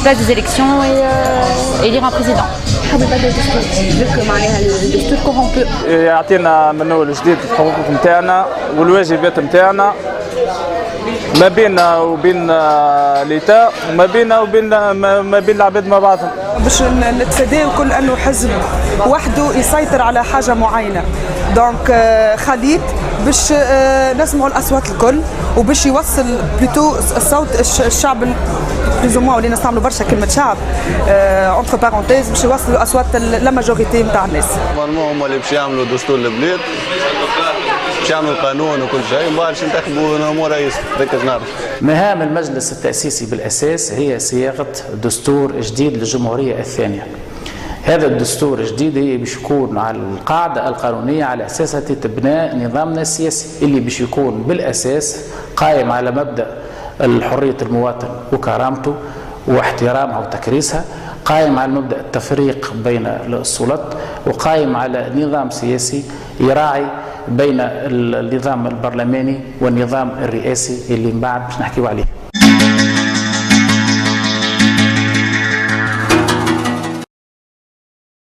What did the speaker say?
place des élections et élire un président. حابب هذا الدستور ذكر معناها الدستور كورومبو يعطينا منه الجديد الحقوق نتاعنا والواجبات نتاعنا ما بيننا وبين ليتا وما بيننا وبين ما بين العباد مع بعضهم باش نتفاداو كل انه حزب وحده يسيطر على حاجه معينه. دونك خليط باش نسمعوا الاصوات الكل وباش يوصل بلوتو الصوت الشعب بلوزومون ولينا نستعملوا برشا كلمه شعب اونتر بارونتيز باش يوصلوا اصوات لا ماجوريتي نتاع الناس. هم اللي باش يعملوا دستور البلاد باش يعملوا قانون وكل شيء ومن بعد باش ينتخبوا مو رئيس هذاك نعرف. مهام المجلس التأسيسي بالأساس هي صياغة دستور جديد للجمهورية الثانية. هذا الدستور الجديد هي باش يكون على القاعدة القانونية على أساسها تتبنى نظامنا السياسي اللي باش يكون بالأساس قائم على مبدأ حرية المواطن وكرامته واحترامها وتكريسها، قائم على مبدأ التفريق بين السلطات، وقائم على نظام سياسي يراعي بين النظام البرلماني والنظام الرئاسي اللي من بعد باش نحكيو عليه.